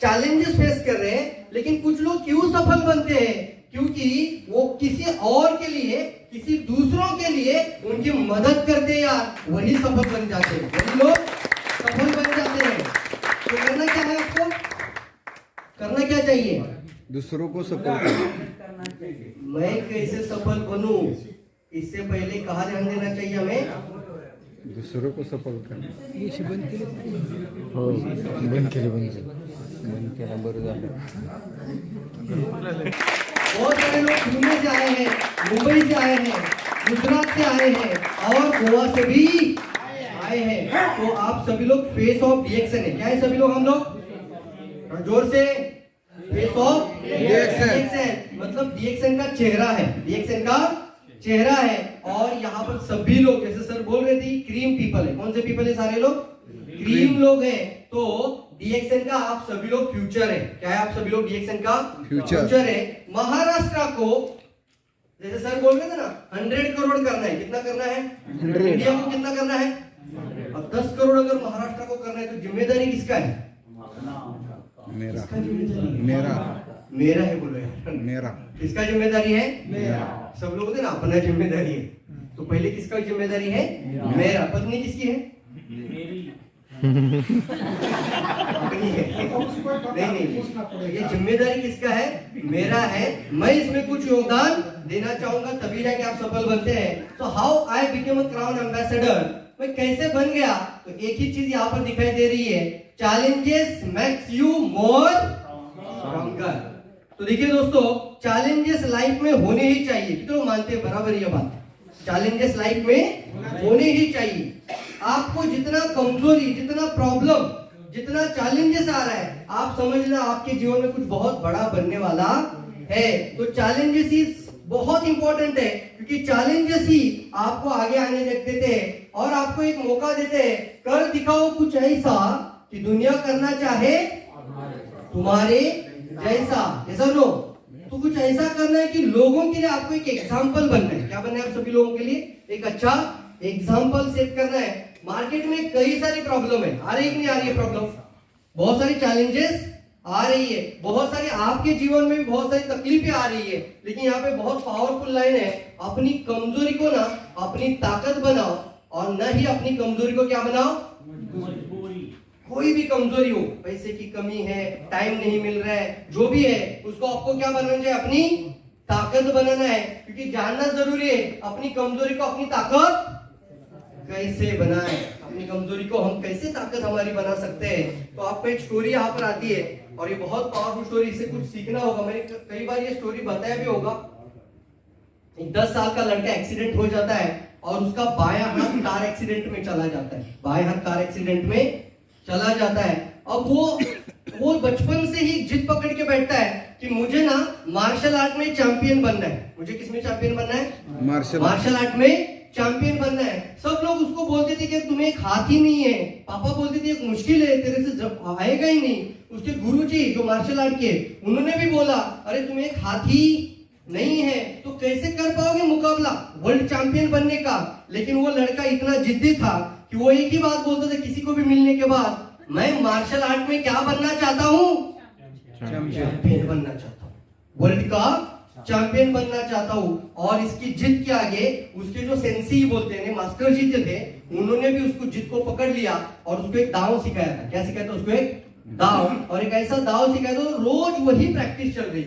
Challenges face कर रहे हैं, लेकिन कुछ लोग क्यों सफल बनते हैं? क्योंकि वो किसी और के लिए, किसी दूसरों के लिए उनकी मदद करते हैं यार, वही सफल बन जाते हैं, वही लोग सफल बन जाते हैं। तो करना क्या है आपको? करना क्या चाहिए? दूसरों को सपोर्ट करना चाहिए। मैं कैसे सफल बनूं, इससे पहले कहाँ ध्यान देना चाहिए हमें? दूसरों को सपोर्ट करना। हो बंद केला बरं झालं. बहुत सारे लोग पुणे से आए हैं, मुंबई से आए हैं, गुजरात से आए हैं और गोवा से भी आए हैं। तो आप सभी लोग फेस ऑफ रिएक्शन है। क्या है सभी लोग? हम लोग और जोर से फेस ऑफ रिएक्शन, मतलब रिएक्शन का चेहरा है, रिएक्शन का चेहरा है। और यहाँ पर सभी लोग, जैसे सर बोल रहे थे, क्रीम पीपल है। कौन से पीपल है? सारे लोग क्रीम लोग हैं। तो रिएक्शन का आप सभी लोग फ्यूचर है। क्या है? आप सभी लोग रिएक्शन का फ्यूचर है। महाराष्ट्र को, जैसे सर बोल रहे थे ना, 100 करोड़ करना है। कितना करना है? 100। इंडिया को कितना करना है? और 10 करोड़ अगर महाराष्ट्र को करना है तो जिम्मेदारी किसका है? मेरा मेरा मेरा है, बोलो यार। मेरा किसका जिम्मेदारी है? मेरा। सब लोग होते ना, अपना जिम्मेदारी है। तो पहले किसका जिम्मेदारी है? मेरा। पत्नी किसकी है? अपनी है। नहीं, ये जिम्मेदारी किसका है? मेरा है। मैं इसमें कुछ योगदान देना चाहूंगा, तभी जाके आप सफल बनते हैं। तो how I became a crown ambassador, मैं कैसे बन गया? तो एक ही चीज यहाँ पर दिखाई दे रही है, challenges makes you more stronger. तो देखिए दोस्तों, चैलेंजेस लाइफ में होने ही चाहिए। कितने लोग मानते हैं? बराबर ये बात, चैलेंजेस लाइफ में होने ही चाहिए। आपको जितना कमजोरी, जितना प्रॉब्लम, जितना चैलेंजेस आ रहा है, आप समझना आपके जीवन में कुछ बहुत बड़ा बनने वाला है। तो चैलेंजेस ही बहुत इंपॉर्टेंट है, क्योंकि चैलेंजेस ही आपको आगे आने देते हैं और आपको एक मौका देते हैं। कर दिखाओ कुछ ऐसा कि दुनिया करना चाहे तुम्हारे जैसा। ऐसा नो, तो कुछ ऐसा करना है कि लोगों के लिए आपको एक एग्जाम्पल बनना है। क्या बनना है? आप सभी लोगों के लिए एक अच्छा एग्जाम्पल सेट करना है। मार्केट में कई सारी प्रॉब्लम है, आ रही कि नहीं आ रही है प्रॉब्लम? बहुत सारी चैलेंजेस आ रही है, बहुत सारी आपके जीवन में भी बहुत सारी तकलीफें आ रही है। लेकिन यहाँ पे बहुत पावरफुल लाइन है, अपनी कमजोरी को ना अपनी ताकत बनाओ और न ही अपनी कमजोरी को क्या बनाओ? कोई भी कमजोरी हो, पैसे की कमी है, टाइम नहीं मिल रहा है, जो भी है, उसको आपको क्या बनाना चाहिए? अपनी ताकत बनाना है। क्योंकि जानना जरूरी है अपनी कमजोरी को अपनी ताकत कैसे बनाए, अपनी कमजोरी को हम कैसे ताकत हमारी बना सकते हैं। तो आपको एक स्टोरी यहाँ पर आती है और ये बहुत पावरफुल स्टोरी, इससे कुछ सीखना होगा। मैंने कई बार ये स्टोरी बताया भी होगा। एक 10 साल का लड़का एक्सीडेंट हो जाता है और उसका बायां हाथ कार एक्सीडेंट में चला जाता है, बायां हाथ कार एक्सीडेंट में चला जाता है। अब वो बचपन से ही जिद पकड़ के बैठता है कि मुझे ना मार्शल आर्ट में चैंपियन बनना है। मुझे किसमें चैंपियन बनना है? मार्शल आर्ट में चैंपियन बनना है। सब लोग उसको बोलते थे कि तुम्हें एक हाथ ही नहीं है। पापा बोलते थे एक मुश्किल है, तेरे से जब आएगा ही नहीं। उसके गुरुजी जो मार्शल आर्ट के, उन्होंने भी बोला अरे तुम्हें एक हाथ ही नहीं है तो कैसे कर पाओगे मुकाबला वर्ल्ड चैंपियन बनने का। लेकिन वो लड़का इतना जिद्दी था कि वो एक ही बात बोलता था किसी को भी मिलने के बाद, मैं मार्शल आर्ट में क्या बनना चाहता हूँ? चैंपियन बनना चाहता हूँ, वर्ल्ड का चैंपियन बनना चाहता हूँ। और इसकी जिद के आगे उसके जो सेंसी बोलते हैं, मास्टर जी जो थे, उन्होंने भी उसको जिद को पकड़ लिया और उसको एक दाव सिखाया था। क्या सिखाया था उसको? एक दाव। और एक ऐसा दाव सिखाया था, रोज वही प्रैक्टिस चल रही।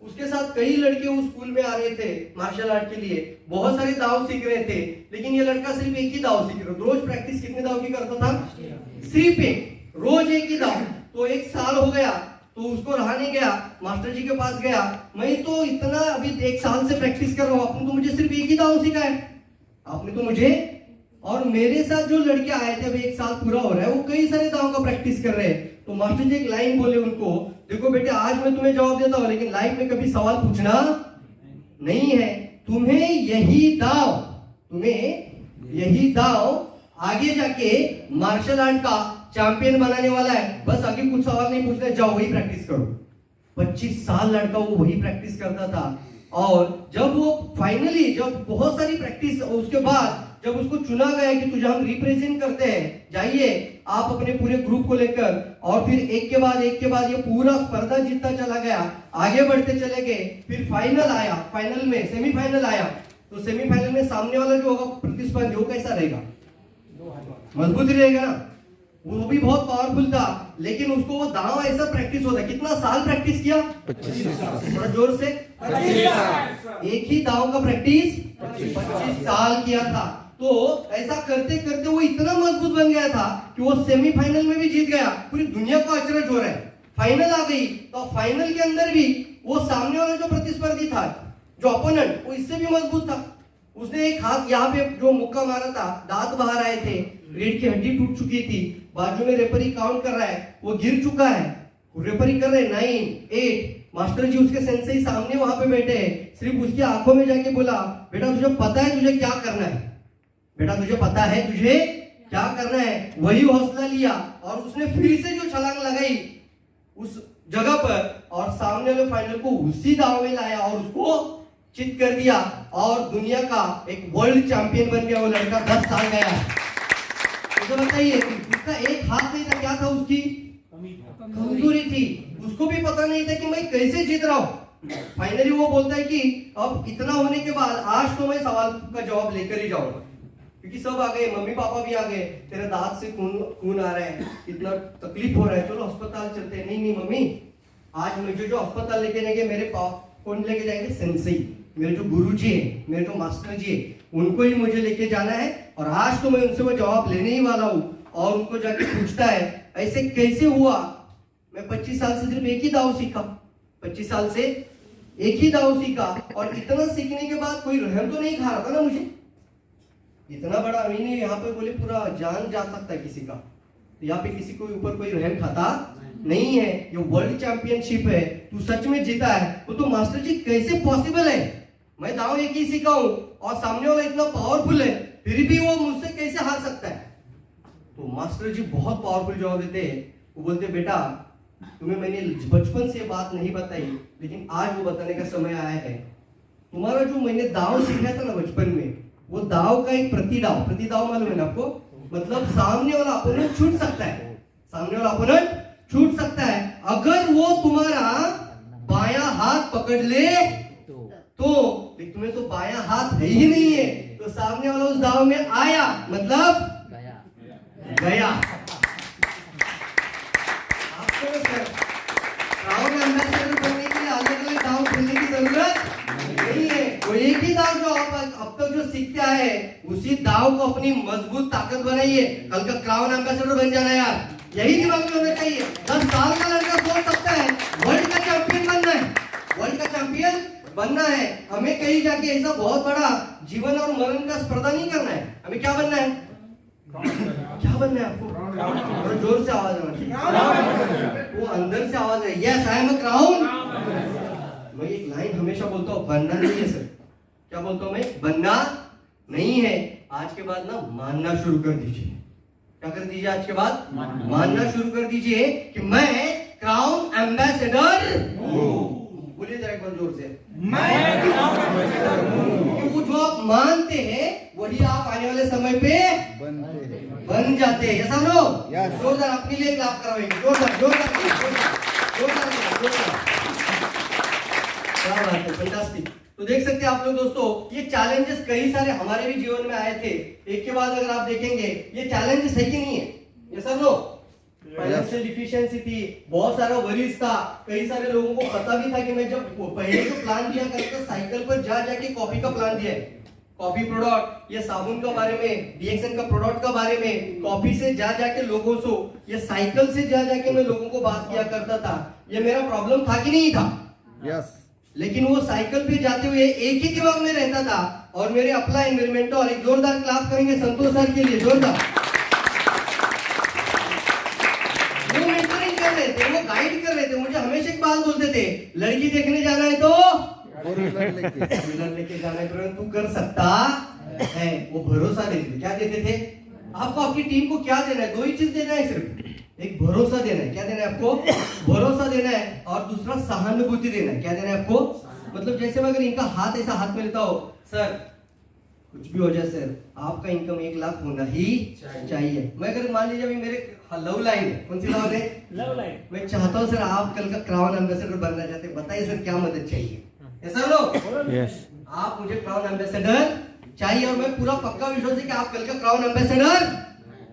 उसके साथ कई लड़के उस स्कूल में आ रहे थे मार्शल आर्ट के लिए, बहुत सारे दाव सीख रहे थे। लेकिन ये लड़का सिर्फ एक ही दाव सीख रहा। रोज प्रैक्टिस कितने दाव की करता था? सिर्फ एक, रोज एक ही दाव। तो 1 साल हो गया तो उसको रहा नहीं गया, मास्टर जी के पास गया, मैं तो इतना अभी 1 साल से प्रैक्टिस कर रहा हूँ, आपने तो मुझे सिर्फ एक ही दाव सिखाया, आपने तो मुझे और मेरे साथ जो लड़के आए थे अभी 1 साल पूरा हो रहा है वो कई सारे दाव का प्रैक्टिस कर रहे हैं। तो मास्टर जी एक लाइन बोले उनको, देखो बेटे आज मैं तुम्हें जवाब देता हूँ लेकिन लाइफ में कभी सवाल पूछना नहीं है। तुम्हें यही दाव आगे जाके मार्शल आर्ट का चैंपियन बनाने वाला है। बस आगे कुछ सवाल नहीं पूछना, जाओ वही प्रैक्टिस करो। 25 साल लड़का वो वही प्रैक्टिस करता था। और जब वो फाइनली जब बहुत सारी प्रैक्टिस उसके बाद जब उसको चुना गया कि तुझे हम रिप्रेजेंट करते हैं, जाइए आप अपने पूरे ग्रुप को लेकर, और फिर एक के बाद ये पूरा स्पर्धा जीतता चला गया, आगे बढ़ते चले गए। फिर फाइनल आया, फाइनल में सेमीफाइनल आया, तो सेमीफाइनल में सामने वाला जो होगा प्रतिस्पर्धी, वो कैसा रहेगा? मजबूत रहेगा ना। वो भी बहुत पावरफुल था, लेकिन उसको वो दांव ऐसा प्रैक्टिस होता है। कितना साल प्रैक्टिस किया? 25 थोड़ा जोर से। 25 साल। एक ही दांव का प्रैक्टिस 25 साल किया था। तो ऐसा करते करते वो इतना मजबूत बन गया था कि वो सेमीफाइनल में भी जीत गया। पूरी दुनिया को अचरज हो रहा है। फाइनल आ गई, तो फाइनल के अंदर भी वो सामने वाला जो प्रतिस्पर्धी था, जो अपोनेंट, वो इससे भी मजबूत था। उसने एक हाथ यहाँ पे जो मुक्का मारा था, दांत बाहर आए थे, रीढ़ की हड्डी टूट चुकी थी, बाजू में रेफरी काउंट कर रहा है, वो गिर चुका है, रेफरी कर रहे 9, 8, मास्टर जी उसके सेंसेई सामने वहां पे बैठे हैं। सिर्फ उसकी आंखों में जाके बोला, बेटा तुझे पता है तुझे क्या करना है? बेटा तुझे पता है तुझे क्या करना है? वही हौसला लिया और उसने फिर से जो छलांग लगाई उस जगह पर, और सामने वाले फाइनल को उसी दाव में लाया और उसको चित कर दिया, और दुनिया का एक वर्ल्ड चैंपियन बन गया वो लड़का। 10 साल गया। तो बताइए, उसका एक हाथ नहीं था, क्या था उसकी कमजोरी थी। उसको भी पता नहीं था कि मैं कैसे जीत रहा हूं। फाइनली वो बोलता है कि अब इतना होने के बाद आज तो मैं सवाल का जवाब लेकर ही जाऊंगा, क्योंकि सब आ गए, मम्मी पापा भी आ गए, तेरे दांत से खून आ रहा है, इतना तकलीफ हो रहा है, चलो अस्पताल चलते हैं। नहीं मम्मी, आज मुझे जो अस्पताल लेके जाएंगे, मेरे कौन लेके जाएंगे? सेंसेई, मेरे जो गुरुजी है, मेरे जो मास्टर जी है, उनको ही मुझे लेके जाना है, और आज तो मैं उनसे वो जवाब लेने ही वाला हूँ। और उनको जाके पूछता है, ऐसे कैसे हुआ? मैं 25 साल से सिर्फ एक ही दाव सीखा, 25 साल से एक ही दाव सीखा, और इतना सीखने के बाद कोई रहम तो नहीं खा रहा था ना मुझे। इतना बड़ा अमीन है, यहाँ पे बोले पूरा जान जा सकता है किसी का, तो यहाँ पे किसी को ऊपर कोई रहम खाता नहीं है। ये वर्ल्ड चैंपियनशिप है, तू सच में जीता है। तो मास्टर जी कैसे पॉसिबल है? मैं दाव एक ही सीखा हूं और सामने वाला इतना पावरफुल है, फिर भी वो मुझसे कैसे हार सकता है? तो मास्टर जी बहुत पावरफुल जवाब देते हैं। वो बोलते, बेटा तुम्हें मैंने बचपन से बात नहीं बताई, लेकिन आज वो बताने का समय आया है। तुम्हारा जो मैंने दाव सीखा था ना बचपन में, वो दाव का एक प्रतिदाव मालूम है ना आपको? मतलब सामने वाला अपोनेंट छूट सकता है, सामने वाला अपोनेंट छूट सकता है अगर वो तुम्हारा बायां हाथ पकड़ ले तो। लेकिन तुम्हें तो बायां हाथ है ही नहीं है, तो सामने वाला उस दाव में आया मतलब गया। आपको क्राउन एम्बेसडर बनने के लिए अलग अलग दाव खेलने की जरूरत नहीं है। वो एक ही दाव जो आप अब तक जो सीखते आए, उसी दाव को अपनी मजबूत ताकत बनाइए। कल का क्राउन एम्बेसडर बन जाना यार, यही दिमाग में होना चाहिए। 10 साल का लड़का सोच सकता है वर्ल्ड का चैंपियन बनना है, वर्ल्ड का चैंपियन बनना है। हमें कहीं जाके ऐसा बहुत बड़ा जीवन और मरण का स्पर्धा नहीं करना है। हमें क्या बनना है? क्या बनना है आपको? और जोर से आवाज आना चाहिए, वो अंदर से आवाज है, yes I am a crown. मैं एक लाइन हमेशा बोलता हूँ, बनना नहीं है सर। क्या बोलता हूँ मैं? बनना नहीं है। आज के बाद ना मानना शुरू कर दीजिए। क्या कर दीजिए? आज के बाद मानना शुरू कर दीजिए कि मैं क्राउन एम्बेसडर हूँ। बोलिए जरा एक बार जोर से, मैं क्राउन एम्बेसडर हूँ। वो जो आप मानते हैं वही आप आने वाले समय पे बन जाते हैं। ऐसा लो जोरदार अपने लिए क्लैप करवाएंगे, जोरदार जोरदार जोरदार जोरदार। क्या बात है, फैंटास्टिक। तो देख सकते हैं आप लोग दोस्तों, ये चैलेंजेस कई सारे हमारे भी जीवन में आए थे। एक के बाद अगर आप देखेंगे, ये चैलेंजेस है कि नहीं है? ये सब लोग फाइनेंशियल डिफिशियंसी थी, बहुत सारा वरीज था, कई सारे लोगों को पता भी था कि मैं जब पहले जो प्लान दिया करता साइकिल पर जा जाके कॉफी का प्लान दिया है, कॉफी प्रोडक्ट, ये साबुन का बारे में, डीएक्सएन का प्रोडक्ट का बारे में, कॉफी से जा जाके लोगों से, ये साइकिल से जा जाके मैं लोगों को बात किया करता था। ये मेरा प्रॉब्लम था कि नहीं था? यस। लेकिन वो साइकिल पे जाते हुए एक ही दिमाग में रहता था, और मेरे अपलाइन, मेरे मेंटोर, एक जोरदार क्लैप करेंगे संतोष सर के लिए, जोरदार। वो मेंटरिंग कर रहे थे, वो गाइड कर रहे थे, मुझे हमेशा एक बात बोलते थे, लड़की देखने जाना है तो लेके जाना है, तू कर सकता है। वो भरोसा देते थे। क्या देते थे? आपको आपकी टीम को क्या देना है? 2 ही चीज देना है, सिर्फ एक भरोसा देना है। क्या देना है आपको? भरोसा देना है, और दूसरा सहानुभूति देना है। क्या देना है आपको? मतलब जैसे मैं अगर इनका हाथ ऐसा हाथ में लेता हो, सर कुछ भी हो जाए सर, आपका इनकम 1 लाख होना ही चाहिए। मैं अगर मान लीजिए अभी मेरे लव लाइन है, कौन सी लव है? Love line. मैं चाहता हूँ सर आप कल का क्राउन एम्बेसडर बनना चाहते हैं, बताइए सर क्या मदद चाहिए? ऐसा लो यस आप मुझे क्राउन एम्बेसडर चाहिए और मैं पूरा पक्का विश्वास है कि आप कल का क्राउन एम्बेसडर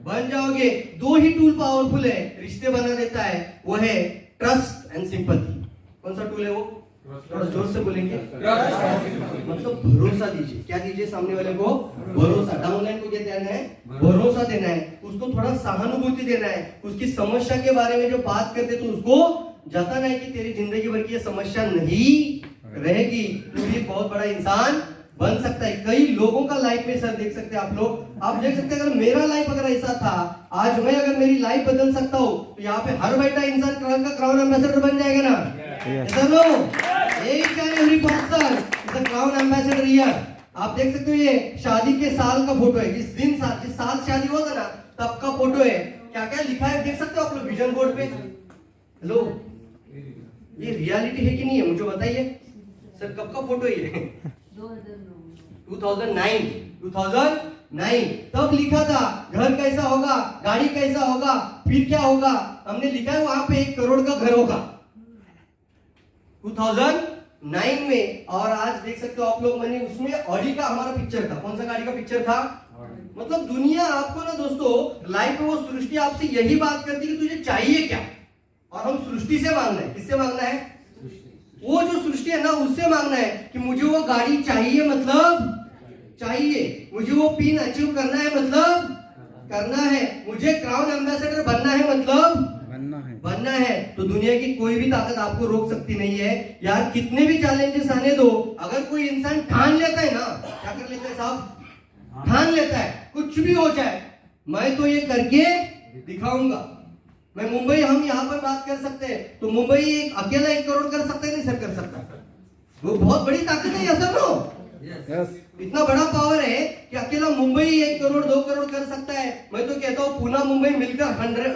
बन जाओगे। 2 ही टूल पावरफुल है, रिश्ते बना देता है, वो है ट्रस्ट एंड सिंपैथी। कौन सा टूल है वो? थोड़ा जोर से बोलेंगे। मतलब भरोसा दीजिए। क्या दीजिए सामने वाले को? भरोसा। डाउनलाइन को क्या देना है? भरोसा देना है। उसको थोड़ा सहानुभूति देना है। उसकी समस्या के बारे में जो बात करते तो उसको जताना है कि तेरी जिंदगी भर की ये समस्या नहीं रहेगी, तू भी बहुत बड़ा इंसान बन सकता है। कई लोगों का लाइफ में सर देख सकते हैं आप लोग, आप देख सकते हैं अगर मेरा लाइफ अगर ऐसा था, आज मैं अगर मेरी लाइफ बदल सकता हूँ तो यहाँ पे हर बैठा इंसान का क्राउन एम्बेसडर बन जाएगा ना? चलो एक every person is the crown ambassador here. आप देख सकते हो ये शादी के साल का फोटो है, जिस साल शादी हुआ था ना तब का फोटो है। क्या क्या लिखा है देख सकते हो आप लोग विजन बोर्ड पे। हेलो, ये रियलिटी है कि नहीं है मुझे बताइए सर, कब का फोटो है ये? 2009 तब लिखा था घर कैसा होगा, गाड़ी कैसा होगा, फिर क्या होगा, हमने लिखा है वहां पे 1 करोड़ का घर होगा 2009 में। और आज देख सकते हो आप लोग, मैंने उसमें ऑडी का हमारा पिक्चर था। कौन सा गाड़ी का पिक्चर था? मतलब दुनिया आपको ना दोस्तों लाइफ में वो सृष्टि आपसे यही बात करती है कि तुझे चाहिए क्या, और हम सृष्टि से मांगना है। किससे मांगना है? वो जो सृष्टि है ना उससे मांगना है कि मुझे वो गाड़ी चाहिए, मतलब चाहिए, मुझे वो पिन अचीव करना है, मतलब करना है, मुझे क्राउन एम्बेसडर बनना है, मतलब बनना है। तो दुनिया की कोई भी ताकत आपको रोक सकती नहीं है यार। कितने भी चैलेंजेस आने दो, अगर कोई इंसान ठान लेता है ना, क्या कर लेता है साहब? ठान लेता है कुछ भी हो जाए मैं तो ये करके दिखाऊंगा। मैं मुंबई, हम यहाँ पर बात कर सकते हैं तो मुंबई एक अकेला 1 करोड़ कर सकता है? नहीं सर कर सकता। वो बहुत बड़ी ताकत है ऐसा नो? इतना बड़ा पावर है कि अकेला मुंबई 1 करोड़ 2 करोड़ कर सकता है। मैं तो कहता हूँ पुणे मुंबई मिलकर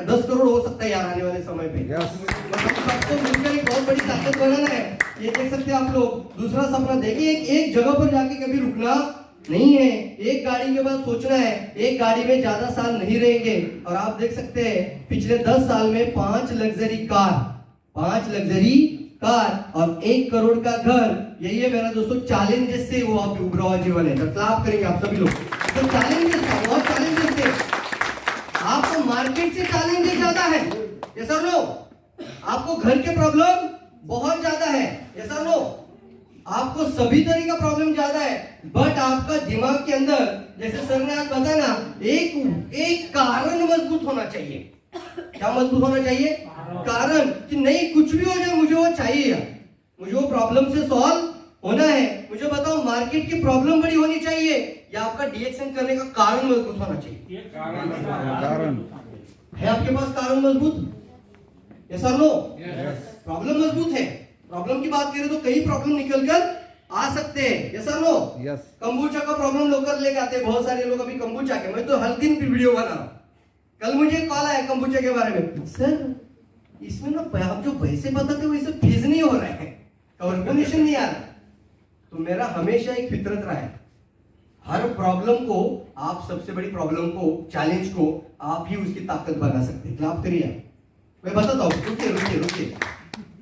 10 करोड़ हो सकता है यार आने वाले समय पे। सबको मिलकर एक बहुत बड़ी ताकत बनाना है। ये देख सकते हैं आप लोग। दूसरा सपना देखिए, एक जगह पर जाके कभी रुकना नहीं है, एक गाड़ी के बाद सोचना है, एक गाड़ी में ज्यादा साल नहीं रहेंगे। और आप देख सकते हैं पिछले 10 साल में 5 लग्जरी कार और 1 करोड़ का घर, यही है मेरा दोस्तों चैलेंजेस से वो आप उभरा हुआ जीवन है। तो क्लैप करेंगे आप सभी लोग। तो चैलेंजेस था, बहुत चैलेंजेस थे। आपको मार्केट से चैलेंजेस ज्यादा है, ऐसा लो। आपको घर के प्रॉब्लम बहुत ज्यादा है, ऐसा लो। आपको सभी तरह का प्रॉब्लम ज्यादा है, बट आपका दिमाग के अंदर, जैसे सर ने आज बताया ना, एक कारण मजबूत होना चाहिए। क्या मजबूत होना चाहिए? कारण कि नहीं कुछ भी हो जाए मुझे वो चाहिए, मुझे वो प्रॉब्लम से सॉल्व होना है। मुझे बताओ मार्केट की प्रॉब्लम बड़ी होनी चाहिए या आपका डिएक्शन करने का कारण मजबूत होना चाहिए? कारण है आपके पास कारण मजबूत? ऐसा लो, प्रॉब्लम मजबूत है। प्रॉब्लम की बात करें तो कई प्रॉब्लम निकल कर आ सकते हैं, ऐसा नो? कंबूचा का प्रॉब्लम लोग कर लेके आते हैं बहुत सारे लोग। अभी कंबूचा के मैं तो हर दिन वीडियो बना रहा हूं। कल मुझे कॉल आया कंबूचा के बारे में, सर इसमें ना आप जो पैसे बताते हो इससे फीस नहीं हो रहा है, कार्बोनेशन नहीं आ रहा। तो मेरा हमेशा एक फितरत रहा है, हर प्रॉब्लम को आप, सबसे बड़ी प्रॉब्लम को, चैलेंज को आप ही उसकी ताकत बना सकते हैं। क्लैप करिए। मैं बताता हूँ, रुकिए।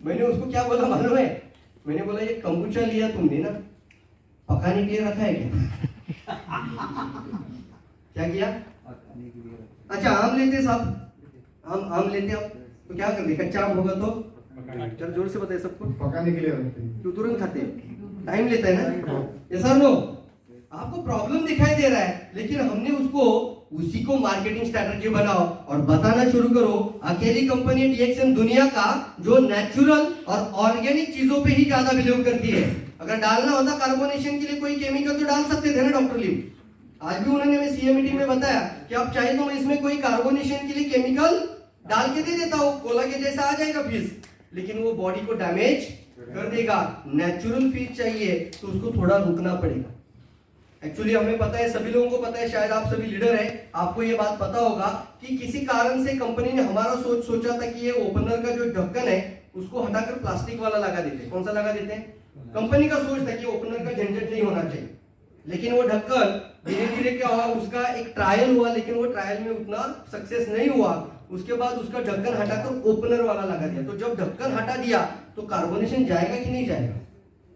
मैंने उसको क्या बोला मालूम है? मैंने बोला ये कंबूचा लिया तुमने ना, पकाने के लिए रखा है क्या? क्या किया? अच्छा आम लेते साहब, आम लेते आप तो क्या करते? कच्चा आम होगा तो चल जोर से बताइए सबको। पकाने के लिए रखते हैं। क्यों तुरंत खाते? टाइम लेता है ना, ये सर नो। आपको प्रॉब्लम दिखाई दे रहा है, लेकिन हमने उसको, उसी को मार्केटिंग स्ट्रेटजी बनाओ और बताना शुरू करो। अकेली कंपनी डीएक्सएन दुनिया का जो नेचुरल और ऑर्गेनिक चीजों पे ही ज्यादा बिलीव करती है। अगर डालना होता कार्बोनेशन के लिए कोई केमिकल तो डाल सकते थे ना डॉक्टर लीव। आज भी उन्होंने हमें सीएम मीटिंग में बताया कि आप चाहे तो मैं इसमें कोई कार्बोनेशन के लिए केमिकल डाल के दे देता हूँ, कोला के जैसा आ जाएगा फीस, लेकिन वो बॉडी को डैमेज कर देगा। नेचुरल फीस चाहिए तो उसको थोड़ा रुकना पड़ेगा। एक्चुअली हमें पता है, सभी लोगों को पता है, शायद आप सभी लीडर हैं, आपको ये बात पता होगा कि किसी कारण से कंपनी ने हमारा सोचा था कि ये ओपनर का जो ढक्कन है उसको हटाकर प्लास्टिक वाला लगा देते। कौन सा लगा देते हैं? कंपनी का सोच था कि ओपनर का झंझट नहीं होना चाहिए, लेकिन वो ढक्कन धीरे धीरे क्या हुआ, उसका एक ट्रायल हुआ, लेकिन वो ट्रायल में उतना सक्सेस नहीं हुआ। उसके बाद उसका ढक्कन हटाकर ओपनर वाला लगा दिया। तो जब ढक्कन हटा दिया तो कार्बोनेशन जाएगा कि नहीं जाएगा?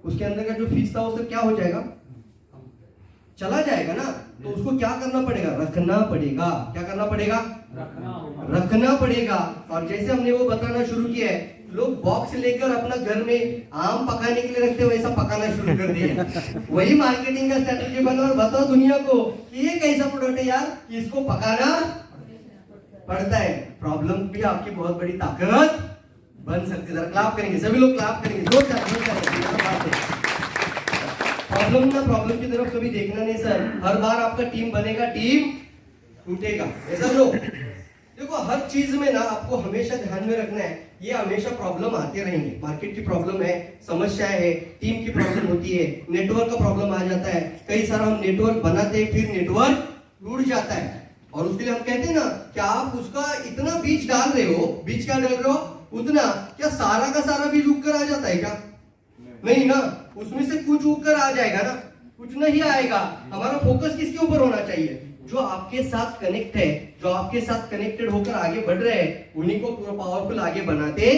उसके अंदर का जो फीस था उससे क्या हो जाएगा, चला जाएगा ना। तो उसको क्या करना पड़ेगा, रखना पड़ेगा। क्या करना पड़ेगा, रखना पड़ेगा। और जैसे हमने वो बताना शुरू किया है, लोग बॉक्स लेकर अपना घर में आम पकाने के लिए रखते हैं, वैसा पकाना शुरू कर दिया। वही मार्केटिंग का स्ट्रेटेजी बना और बताओ दुनिया को कि ये कैसा प्रोडक्ट है यार, कि इसको पकाना पड़ता है। प्रॉब्लम भी आपकी बहुत बड़ी ताकत बन सकती है। जरा क्लैप करेंगे, सभी लोग क्लैप करेंगे, जोरदार। प्रॉब्लम ना प्रॉब्लम की तरफ कभी देखना नहीं सर। हर बार आपका टीम बनेगा, टीम टूटेगा, ऐसा लो। देखो हर चीज में ना आपको हमेशा ध्यान में रखना है, ये हमेशा प्रॉब्लम आते रहेंगे। मार्केट की प्रॉब्लम है, समस्याएं है, टीम की प्रॉब्लम होती है, नेटवर्क का प्रॉब्लम आ जाता है। कई सारा हम नेटवर्क बनाते हैं, फिर नेटवर्क टूट जाता है। और उसके लिए हम कहते हैं ना कि आप उसका इतना बीज डाल रहे हो, बीज क्या डाल रहे हो उतना, क्या सारा का सारा बीज उग कर आ जाता है क्या? नहीं ना, उसमें से कुछ उग कर आ जाएगा ना, कुछ नहीं आएगा। हमारा फोकस किसके ऊपर होना चाहिए? जो आपके साथ कनेक्ट है, जो आपके साथ कनेक्टेड होकर आगे बढ़ रहे हैं, उन्हीं को पूरा पावरफुल आगे बनाते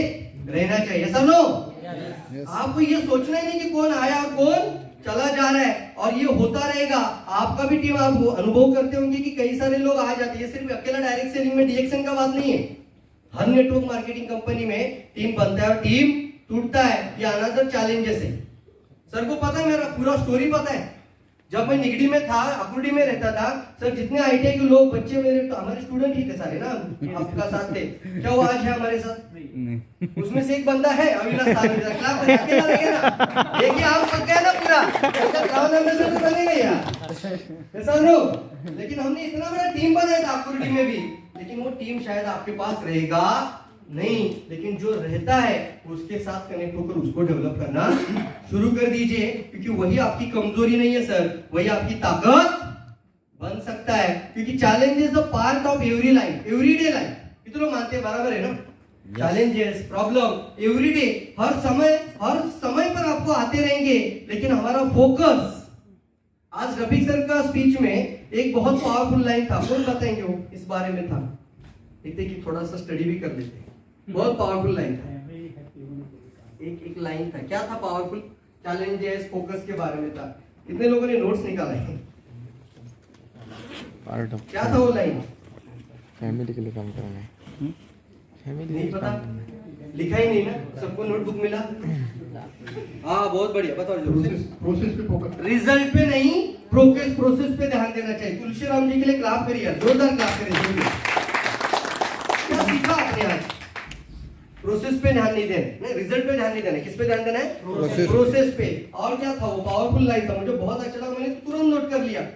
रहना चाहिए। सब लोग आपको ये सोचना ही नहीं कि कौन आया और कौन चला जा रहा है, और ये होता रहेगा। आपका भी टीम आप अनुभव करते होंगे कि कई सारे लोग आ जाते हैं। ये सिर्फ अकेला डायरेक्ट सेलिंग में डीएक्शन का बात नहीं है, हर नेटवर्क मार्केटिंग कंपनी में टीम बनता है और टीम टूटता है। ये अनदर चैलेंजेस है। सर को पता है, मेरा पूरा स्टोरी पता है। जब मैं निगड़ी में था, अकुर्डी में रहता था सर, जितने आईटीआई के लोग बच्चे मेरे, तो हमारे स्टूडेंट ही थे सारे ना, आपका साथ थे। क्या वो आज है हमारे साथ? उसमें से एक बंदा है अविनाश साहब, अकेला रहेगा ना, देखिए आप पक्का है ना पूरा बनेगा यार, ऐसा लो। लेकिन हमने इतना बड़ा टीम बनाया था अकुर्डी में भी, लेकिन वो टीम शायद आपके पास रहेगा नहीं। लेकिन जो रहता है उसके साथ कनेक्ट होकर उसको डेवलप करना शुरू कर दीजिए, क्योंकि वही आपकी कमजोरी नहीं है सर, वही आपकी ताकत बन सकता है। क्योंकि challenges a part of every life, everyday life. कितने लोग मानते हैं? बराबर है ना? चैलेंजेस, प्रॉब्लम एवरीडे, हर समय पर आपको आते रहेंगे। लेकिन हमारा फोकस, आज रफीक सर का स्पीच में एक बहुत पावरफुल लाइन था, कौन बताएंगे वो इस बारे में था? देखते कि थोड़ा सा स्टडी भी कर लेते हैं। बहुत पावरफुल लाइन था, एक लाइन था, क्या था पावरफुल? चैलेंजेस, फोकस के बारे में था। कितने लोगों ने नोट्स निकाला है? क्या था वो लाइन? फैमिली के लिए काम करना है। फैमिली नहीं पता, लिखा ही नहीं ना, सबको नोटबुक मिला। हाँ बहुत बढ़िया, बताओ। प्रोसेस पे फोकस, रिजल्ट पे नहीं, प्रोसेस पे ध्यान देना चाहिए। तुलसी राम जी के लिए क्लैप करिए, जोरदार क्लैप करिए। क्या सीखा आपने आज? प्रोसेस पे ध्यान नहीं देना, नहीं रिजल्ट पे ध्यान नहीं देना। किस पे ध्यान देना है? प्रोसेस पे। और क्या था वो? पावरफुल लाइन था, मुझे बहुत अच्छा लगा, मैंने तुरंत नोट कर लिया,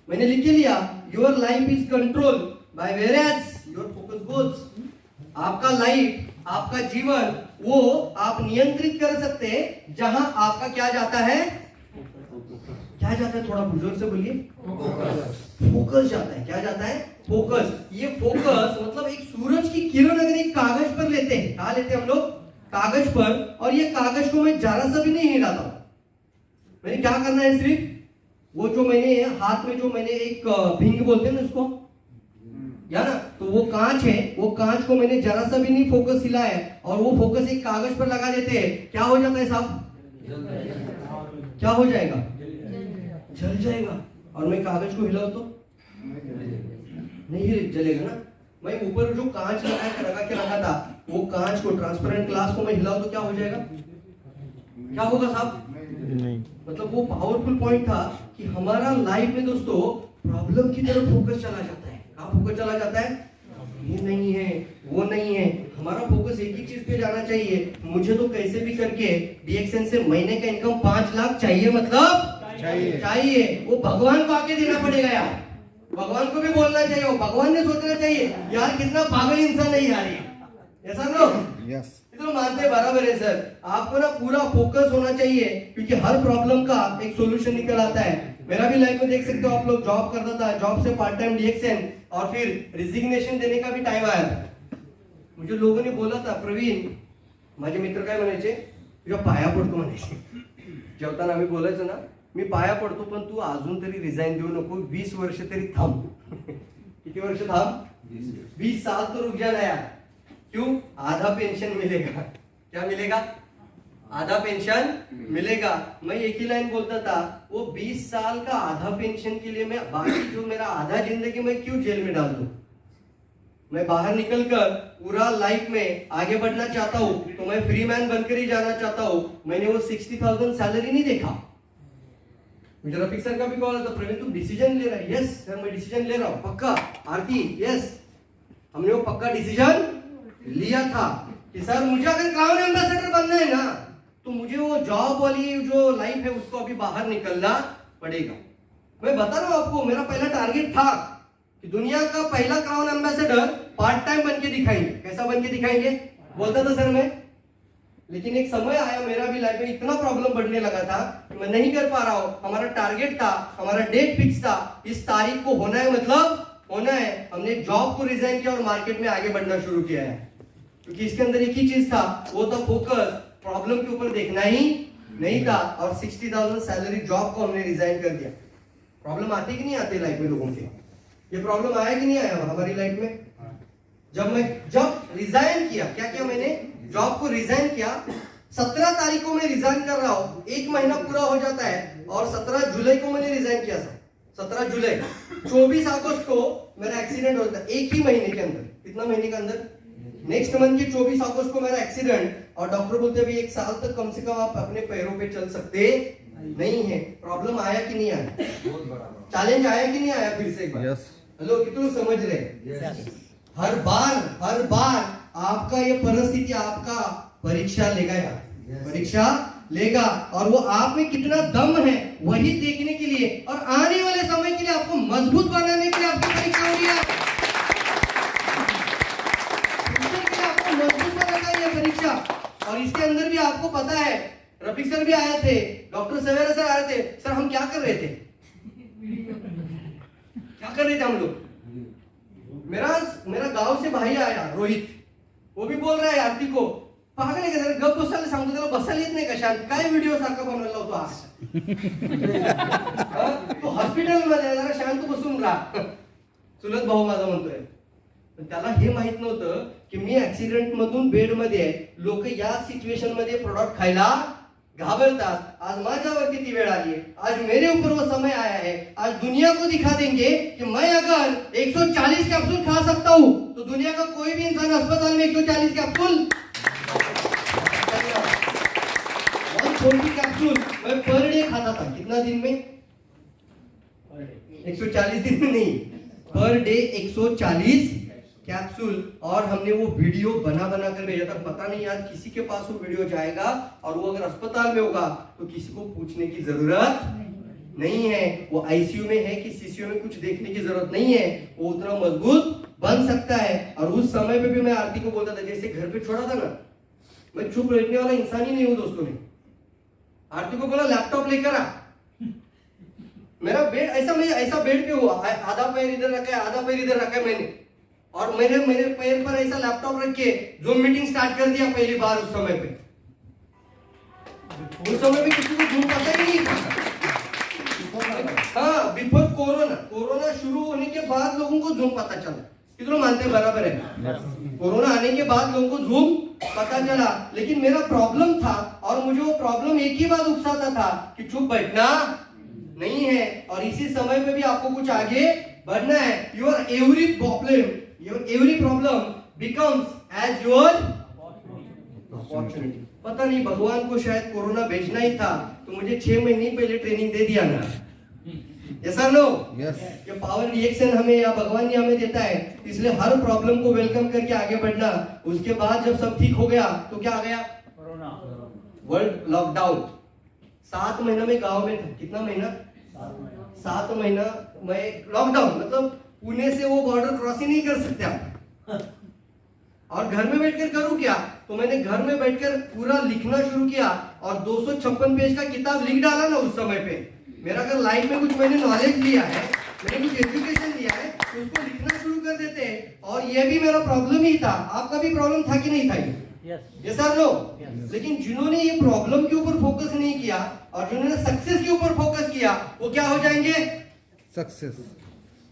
मैंने लिख के लिया। Your life is control by whereas your focus goes. आपका लाइफ, आपका जीवन, वो आप नियंत्रित कर सकते हैं जहां आपका क्या जाता है, क्या जाता है? थोड़ा बुजुर्ग से बोलिए। फोकस जाता है। क्या जाता है? फोकस। ये फोकस मतलब एक सूरज की किरण अगर एक कागज पर लेते हैं, कहा लेते हैं हम लोग? कागज पर। और ये कागज को मैं जरा सा भी नहीं हिलाता हूं। मैंने क्या करना है? सिर्फ वो जो मैंने हाथ में, जो मैंने एक भिंग बोलते हैं ना उसको, या ना, तो वो कांच है, वो कांच को मैंने जरा सा भी नहीं फोकस हिलाया है, और वो फोकस एक कागज पर लगा देते हैं, क्या हो जाता है साहब? क्या हो जाएगा? जल जाएगा। और मैं कागज को हिलाऊं तो नहीं जलेगा ना। मैं ऊपर जो कांच लगा के रखा था, वो कांच को, ट्रांसपेरेंट ग्लास को मैं हिलाऊं तो क्या हो जाएगा? क्या होगा साहब? नहीं। मतलब वो पावरफुल पॉइंट था कि हमारा लाइफ में दोस्तों प्रॉब्लम की तरफ फोकस चला जाता है। कहाँ फोकस चला जाता है? ये नहीं है, वो नहीं है। हमारा फोकस एक ही चीज पे जाना चाहिए, मुझे तो कैसे भी करके डीएक्सन से महीने का इनकम 5 लाख चाहिए, मतलब चाहिए। वो भगवान को आके देना पड़ेगा यार, भगवान को भी बोलना चाहिए, वो भगवान ने सोचना चाहिए यार कितना पागल इंसान है यार ये, ऐसा लोग यस तो मानते बराबर है सर। आपको ना पूरा फोकस होना चाहिए, क्योंकि हर प्रॉब्लम का एक सॉल्यूशन निकल आता है। मेरा भी लाइफ में देख सकते हो आप लोग, जॉब करता था, जॉब से पार्ट टाइम डीएक्सन, और फिर रिजिग्नेशन देने का भी टाइम आया। मुझे लोगों ने बोला था, प्रवीण, माझे मित्र काय म्हणायचे, तुझ्या पाया पडतो म्हणायचे, जेवताना आम्ही बोलायचो ना, मी पाया पडतो, पण तू अजून तरी रिझाईन देऊ नको, 20 वर्ष तरी थांब. किती वर्ष थांब? 20 साल तो रुक जाना यार. क्यों? आधा पेंशन मिलेगा. क्या मिलेगा? आधा पेंशन मिलेगा. मैं एक ही लाइन बोलता था, वो 20 साल का आधा पेंशन के लिए मैं बाकी जो मेरा आधा जिंदगी मैं क्यों जेल में डाल दूं? मैं बाहर निकलकर पूरा लाइफ में आगे बढ़ना चाहता हूं, तो मैं फ्री मैन बनकर ही जाना चाहता हूं. मैंने वो 60,000 सैलरी नहीं देखा. मुझे रफीक सर का भी कॉल आता, प्रवीण तू डिसीजन ले रहा है? यस सर मैं डिसीजन ले रहा हूं. पक्का? आरती यस. हमने वो पक्का डिसीजन लिया था कि सर मुझे अगर क्राउन एम्बेसडर बनना है ना, तो मुझे वो जॉब वाली जो लाइफ है उसको अभी बाहर निकलना पड़ेगा. मैं बता रहा हूं आपको, मेरा पहला टारगेट था कि दुनिया का पहला क्राउन एम्बेसडर पार्ट टाइम बन के दिखाएंगे. कैसा बन के दिखाएंगे बोलता था सर मैं. लेकिन एक समय आया मेरा भी लाइफ में, इतना प्रॉब्लम बढ़ने लगा था कि मैं नहीं कर पा रहा हूं. हमारा टारगेट था, हमारा डेट फिक्स था, इस तारीख को होना है, मतलब होना है. हमने जॉब को रिजाइन किया और मार्केट में आगे बढ़ना शुरू किया है, क्योंकि इसके अंदर एक ही चीज था, वो था फोकस. प्रॉब्लम के ऊपर देखना ही नहीं था. और 60,000 सैलरी जॉब को हमने रिजाइन कर दिया. प्रॉब्लम आती कि नहीं आती लाइफ में लोगों के? ये प्रॉब्लम आया कि नहीं आया हमारी लाइफ में? जब रिजाइन किया, क्या किया मैंने? जॉब को रिजाइन किया. 17 तारीख को मैं रिजाइन कर रहा हूं, एक महीना पूरा हो जाता है, और 17 जुलाई को मैंने रिजाइन किया था. 17 जुलाई. 24 अगस्त को मेरा एक्सीडेंट होता है, एक ही महीने के अंदर. कितना महीने के अंदर? नेक्स्ट मंथ के 24 अगस्त को मेरा एक्सीडेंट, और डॉक्टर बोलते अभी 1 साल तक कम से कम आप अपने पैरों पे चल सकते नहीं है. प्रॉब्लम आया कि नहीं आया? चैलेंज आया कि नहीं आया? फिर से एक बार हेलो, कितने लोग समझ रहे हैं? हर बार आपका ये परिस्थिति आपका परीक्षा लेगा यार. परीक्षा लेगा, और वो आप में कितना दम है वही देखने के लिए, और आने वाले समय के लिए आपको मजबूत बनाने के लिए आपकी परीक्षा हो रही है. आपको मजबूत बनाएगा ये परीक्षा. और इसके अंदर भी आपको पता है, रफीक सर भी आए थे, डॉक्टर सवेरा सर आए थे. सर हम क्या कर रहे थे? क्या कर रहे थे हम लोग? मेरा गांव से भाई आया रोहित, वो भी बोल रहा है आरती को, पागल आहे का जरा गप बसायला सांगतो, त्याला बसायला येत नाही का? शांत काय व्हिडिओ सारखा बनवला होतो आज. तो हॉस्पिटल मध्ये जरा शांत बसून राहा. चुलत भाऊ माझा म्हणतोय. पण त्याला हे माहित नव्हतं की मी ऍक्सिडेंट मधून बेड मध्ये आहे. लोक या सिच्युएशन मध्ये प्रोडक्ट खायला घाबरतात. आज माझ्यावरती ती वेळ आली है, आज मेरे ऊपर वो समय आया है. आज दुनिया को दिखा देंगे कि मैं अगर 140 कैप्सूल खा सकता हूं, तो दुनिया का कोई भी इंसान अस्पताल में 140 कैप्सूल 140 कैप्सूल मैं पर डे खाता था. कितना दिन में? 140 दिन में नहीं, पर डे 140 कैप्सूल. और हमने वो वीडियो बना कर भेजा था. पता नहीं यार किसी के पास वो वीडियो जाएगा, और वो अगर अस्पताल में होगा तो किसी को पूछने की जरूरत नहीं है. वो आईसीयू में है कि सीसीयू में, कुछ देखने की जरूरत नहीं है. वो उतना मजबूत बन सकता है. और उस समय पे भी मैं आरती को बोलता था, जैसे घर पे छोड़ा था ना, मैं चुप बैठने वाला इंसान ही नहीं हूं दोस्तों ने. आरती को बोला लैपटॉप लेकर आ. मेरा बेड ऐसा बेड पे हुआ, आधा पैर इधर रखा है, आधा पैर इधर रखा है मैंने, और मेरे पैर पर ऐसा लैपटॉप रख के जूम मीटिंग स्टार्ट कर दिया पहली बार. उस समय पे किसी को जूम पता ही नहीं था. हाँ, बिफोर कोरोना शुरू होने के बाद लोगों को जूम पता चला. कितने लोग मानते हैं? बराबर है. कोरोना आने के बाद लोगों को जूम पता चला. लेकिन मेरा प्रॉब्लम था, और मुझे वो प्रॉब्लम एक ही बात उकसाता था कि चुप बैठना नहीं है. और इसी समय पे भी आपको कुछ आगे बढ़ना है. Your every problem becomes as your opportunity. पता नहीं भगवान को शायद कोरोना भेजना ही था, तो मुझे 6 महीने पहले ट्रेनिंग दे दिया ना. यस और नो? ये पावर रिएक्शन हमें या भगवान ही हमें देता है. इसलिए हर प्रॉब्लम को वेलकम करके आगे बढ़ना. उसके बाद जब सब ठीक हो गया तो क्या आ गया? कोरोना. World lockdown. 7 महीना में गांव में था. कितना महीना? 7 महीना मैं लॉकडाउन. मतलब पुणे से वो बॉर्डर क्रॉस ही नहीं कर सकते आप. और घर में बैठकर करूं क्या? तो मैंने घर में बैठकर पूरा लिखना शुरू किया, और 256 पेज का किताब लिख डाला ना उस समय पे. मेरा अगर लाइफ में कुछ मैंने नॉलेज लिया है, मैंने कुछ एजुकेशन लिया है, तो उसको लिखना शुरू कर देते हैं. और ये भी मेरा प्रॉब्लम ही था. आपका भी प्रॉब्लम था कि नहीं था? यस और नो? लेकिन जिन्होंने ये प्रॉब्लम के ऊपर फोकस नहीं किया और जिन्होंने सक्सेस के ऊपर फोकस किया, वो क्या हो जाएंगे? सक्सेस।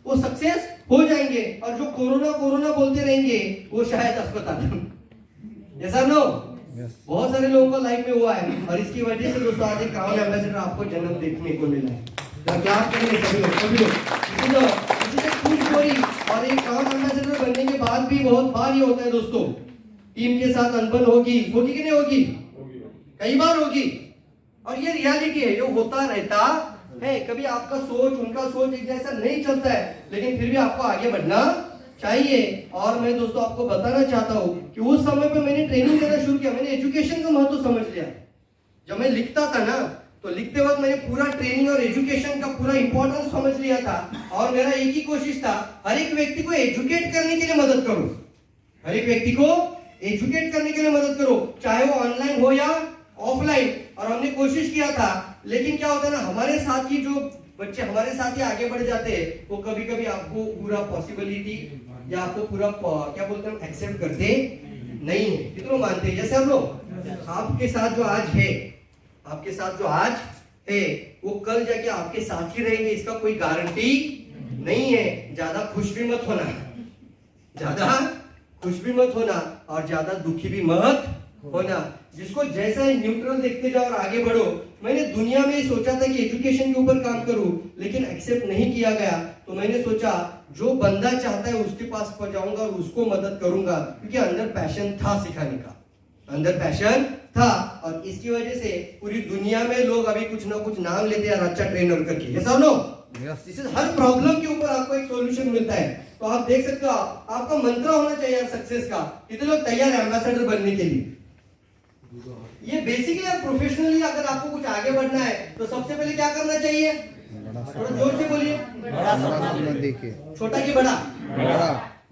वो सक्सेस हो जाएंगे। और जो कोरोना कोरोना बोलते रहेंगे, वो शायद अस्पताल। यस और नो? बहुत सारे लोगों को लाइफ में हुआ है, और इसकी वजह से दोस्तों आज एक क्राउन एम्बेसडर आपको जन्म देखने को मिला है। क्लास करेंगे सभी लोग। इसी से ट्रू स्टोरी। और एक क्राउन एम्बेसडर बनने के बाद भी बहुत बार ये होता है दोस्तों, टीम के साथ अनबन होगी कि नहीं होगी? कई बार होगी। और ये रियलिटी है, ये होता रहता है। कभी आपका सोच उनका सोच एक जैसा नहीं चलता है, लेकिन फिर भी आपको आगे बढ़ना चाहिए। और मैं दोस्तों आपको बताना चाहता हूँ कि उस समय पे मैंने ट्रेनिंग देना शुरू किया, मैंने एजुकेशन का महत्व समझ लिया। जब मैं लिखता था ना, तो लिखते वक्त मैंने पूरा ट्रेनिंग और एजुकेशन का पूरा इंपॉर्टेंस समझ लिया था। और मेरा एक ही कोशिश था, हर एक व्यक्ति को एजुकेट करने के लिए मदद करूं। हर एक व्यक्ति को एजुकेट करने के लिए मदद करो, चाहे वो ऑनलाइन हो या ऑफलाइन। और हमने कोशिश किया था, लेकिन क्या होता है ना, हमारे साथ ही जो बच्चे हमारे साथ ही आगे बढ़ जाते हैं, वो कभी कभी आपको पूरा पॉसिबिलिटी या आपको पूरा क्या बोलते हैं एक्सेप्ट करते नहीं है। कितनों मानते हैं? जैसे हम लोग आपके साथ जो आज है, आपके साथ जो आज है, वो कल जाके आपके साथ ही रहेंगे, इसका कोई गारंटी नहीं है। ज्यादा खुश भी मत होना, ज्यादा खुश भी मत होना, और ज्यादा दुखी भी मत होना। जिसको जैसा है न्यूट्रल देखते जाओ और आगे बढ़ो। मैंने दुनिया में सोचा था कि एजुकेशन के ऊपर काम करूं, लेकिन एक्सेप्ट नहीं किया गया। तो मैंने सोचा जो बंदा चाहता है उसके पास पहुंचाऊंगा और उसको मदद करूंगा, क्योंकि अंदर पैशन था सिखाने का, अंदर पैशन था। और इसकी वजह से पूरी दुनिया में लोग अभी कुछ ना कुछ नाम लेते हैं अच्छा ट्रेनर करके। यस और no? This is her problem के ऊपर आपको एक सॉल्यूशन मिलता है। तो आप देख सकते हो, आपका मंत्र होना चाहिए सक्सेस का। कितने लोग तैयार है एम्बेसडर बनने के लिए? ये बेसिकली प्रोफेशनली अगर आपको कुछ आगे बढ़ना है, तो सबसे पहले क्या करना चाहिए? थोड़ा जोर से बोलिए। छोटा कि बड़ा?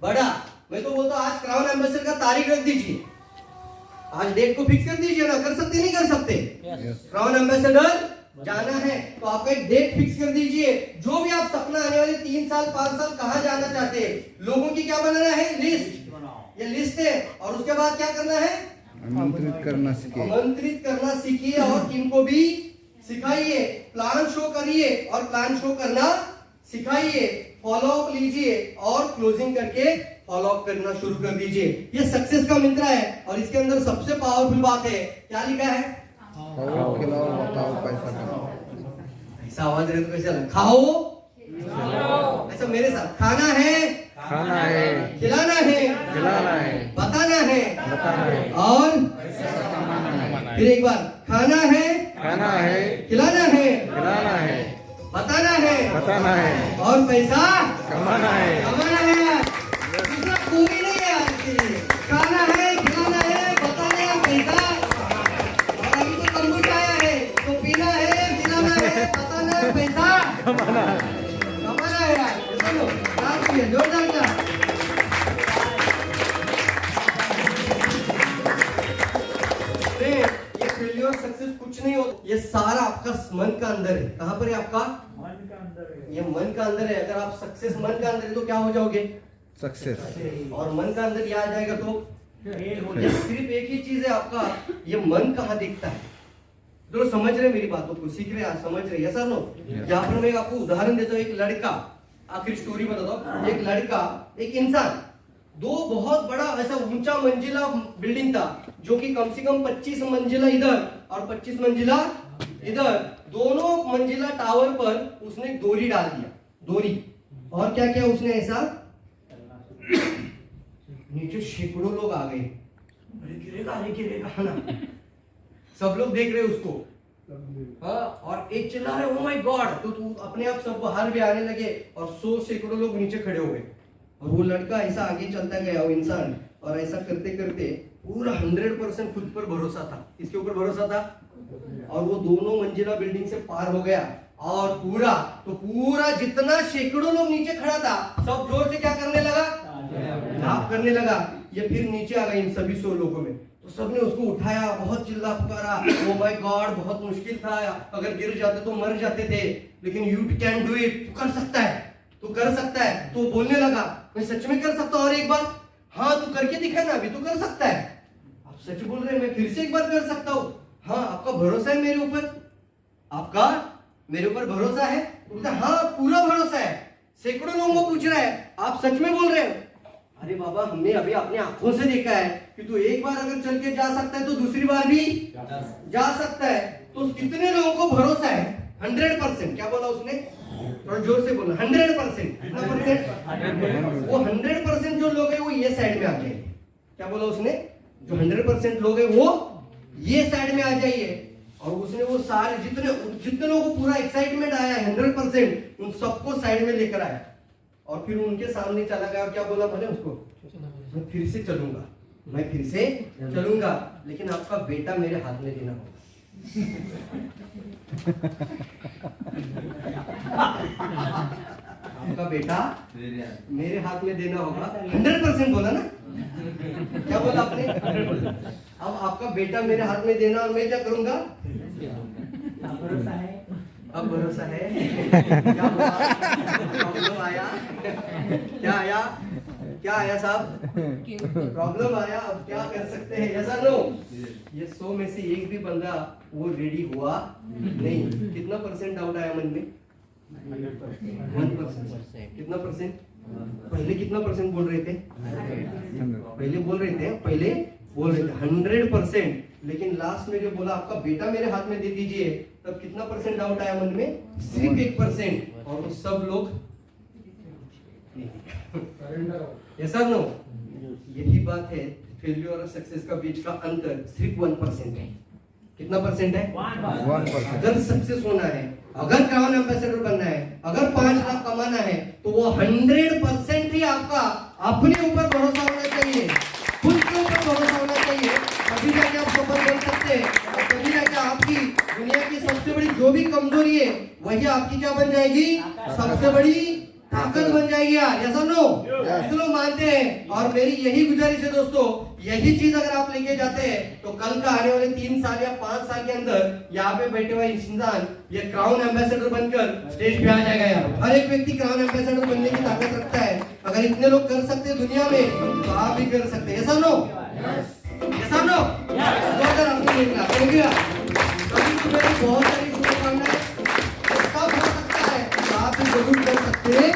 बड़ा। मैं तो बोलता हूँ आज क्राउन एम्बेसडर का तारीख रख दीजिए, आज डेट को फिक्स कर दीजिए ना। कर सकते नहीं कर सकते? क्राउन एम्बेसडर जाना है तो आपका एक डेट फिक्स कर दीजिए। जो भी आप सपना आने वाले 3 साल 5 साल कहाँ जाना चाहते हैं, लोगों की क्या बनाना है? लिस्ट। ये लिस्ट है। और उसके बाद क्या करना है? आमंत्रित करना सीखिए। आमंत्रित करना सीखिए और टीम को भी सिखाइए। प्लान शो करिए और प्लान शो करना सिखाइए। फॉलो अप लीजिए और क्लोजिंग करके फॉलो अप करना शुरू कर दीजिए। ये सक्सेस का मंत्र है। और इसके अंदर सबसे पावरफुल बात है, क्या लिखा है? खाओ खिलाओ बताओ पैसा कमाओ। ऐसा आवाज रहे तो कैसे लगा? खाओ ऐसा मेरे साथ, खाना है, खाना है, खिलाना है, खिलाना है, बताना है, बताना है, और फिर एक बार, खाना है, खाना है, खिलाना है, खिलाना है, बताना है, बताना है, और पैसा कमाना है। कमाना है। दूसरा कोई नहीं है आपके लिए। खाना है, खिलाना है, बताना है, पैसा। और अभी तो तंबू आया है, तो पीना है, खिलाना है, बताना है, पैसा कमाना है यार। चलो क्लास में जोरदार क्लास। ये फेलियर सक्सेस कुछ नहीं हो, ये सारा आपका मन का अंदर है। कहां पर है आपका? मन का अंदर है। ये मन का अंदर है। अगर आप सक्सेस मन का अंदर है तो क्या हो जाओगे? सक्सेस। और मन का अंदर ये आ जाएगा तो ये सिर्फ एक ही चीज है आपका, ये मन कहाँ दिखता है। तो समझ रहे मेरी बातों को, सीख रहे, समझ रहे? ऐसा नो? यहाँ पर मैं आपको उदाहरण देता हूँ। एक लड़का, आखिर स्टोरी बताता हूँ। एक लड़का, एक इंसान, दो बहुत बड़ा ऐसा ऊंचा मंजिला बिल्डिंग था, जो कि कम से कम 25 मंजिला इधर और 25 मंजिला इधर। दोनों मंजिला टावर पर उसने डोरी डाल दिया, डोरी। और क्या किया उसने? ऐसा नीचे सैकड़ों लोग आ गए। अरे गिरेगा है ना। सब लोग देख रहे उसको। हाँ, और एक चिल्ला रहे, ओ माय गॉड। तो तू अपने आप सब बाहर भी आने लगे और 100 सैकड़ों लोग नीचे खड़े हो गए। और वो लड़का ऐसा आगे चलता गया, वो इंसान, और ऐसा करते करते पूरा 100% खुद पर भरोसा था। इसके ऊपर भरोसा था। और वो दोनों मंजिला बिल्डिंग से पार हो गया। और पूरा जितना सैकड़ों लोग नीचे खड़ा था, सब जोर से क्या करने लगा? लाभ करने लगा। ये फिर नीचे आ गए इन सभी 100 लोगों में। तो सबने उसको उठाया, बहुत चिल्ला पुकारा, ओ माय गॉड, बहुत मुश्किल था, अगर गिर जाते तो मर जाते थे, लेकिन यू कैन डू इट, तू कर सकता है, तू कर सकता है। तो बोलने लगा, मैं सच में कर सकता हूं। और एक बार, हाँ तू करके दिखा ना, अभी तू कर सकता है। अब सच बोल रहे हैं, मैं फिर से एक बार कर सकता हूँ। हाँ, आपका भरोसा है मेरे ऊपर? आपका मेरे ऊपर भरोसा है? बोलता हाँ, पूरा भरोसा है। सैकड़ों लोगों को पूछ रहा है, आप सच में बोल रहे हो? अरे बाबा, हमने अभी अपनी आंखों से देखा है कि तू एक बार अगर चल के जा सकता है तो दूसरी बार भी जा सकता है। तो कितने लोगों को भरोसा है? 100%। क्या बोला उसने? थोड़ा जोर से बोला। 100%। कितना परसेंट? वो 100% जो लोग हैं वो ये साइड में आ जाइए। क्या बोला उसने? जो 100% लोग हैं वो ये साइड में आ जाइए। और उसने वो सारे जितने लोगों को पूरा एक्साइटमेंट आया 100%, उन सबको साइड में लेकर आया और फिर उनके सामने चला गया। और क्या बोला मैंने उसको? मैं फिर से चलूंगा, मैं फिर से चलूंगा, लेकिन आपका बेटा मेरे हाथ में देना होगा। आपका बेटा मेरे हाथ में देना होगा। 100% बोला ना? क्या बोला आपने? अब आपका बेटा मेरे हाथ में देना और मैं क्या करूंगा? अब भरोसा है। क्या हुआ? प्रॉब्लम आया? क्या आया? क्या आया साहब? प्रॉब्लम आया। अब क्या कर सकते हैं? ऐसा नो, ये 100 में से एक भी बंदा वो रेडी हुआ नहीं। कितना परसेंट डाउट आया मन में? 1%। कितना परसेंट? पहले कितना परसेंट बोल रहे थे? पहले बोल रहे थे 100%। लेकिन लास्ट में जो बोला आपका बेटा मेरे हाथ में दे दीजिए, तब कितना परसेंट डाउट आया मन में? सिर्फ 1%। और वो सब लोग ऐसा नो, यही बात है फेलियर और सक्सेस का बीच का अंतर सिर्फ 1% है। कितना परसेंट है? 1%। अगर सक्सेस होना है, अगर क्राउन एम्बेसडर बनना है, अगर 5 लाख कमाना है, तो वो 100% ही आपका अपने ऊपर भरोसा होना चाहिए, खुद के ऊपर भरोसा होना चाहिए। तभी जाके आप सफल बन सकते हैं। और तभी जाके आपकी दुनिया की सबसे बड़ी जो भी कमजोरी है वही आपकी क्या बन जाएगी? सबसे बड़ी ताकत बन जाएगी यार। ऐसा नो कितने लोग मानते हैं? और मेरी यही गुजारिश है दोस्तों, यही चीज अगर आप लेके जाते हैं तो कल का आने वाले 3 साल या 5 साल के अंदर यहाँ पे बैठे हुए इंसान ये क्राउन एम्बेसडर बनकर स्टेज पे आ जाएगा यार। हर एक व्यक्ति क्राउन एम्बेसडर बनने की ताकत रखता है। अगर इतने लोग कर सकते हैं दुनिया में तो आप भी कर सकते हैं। ऐसा नो? ऐसा नो? Thank you. बहुत सारी शुभकामनाएं। सब हो सकता है, आप भी जरूर कर सकते हैं।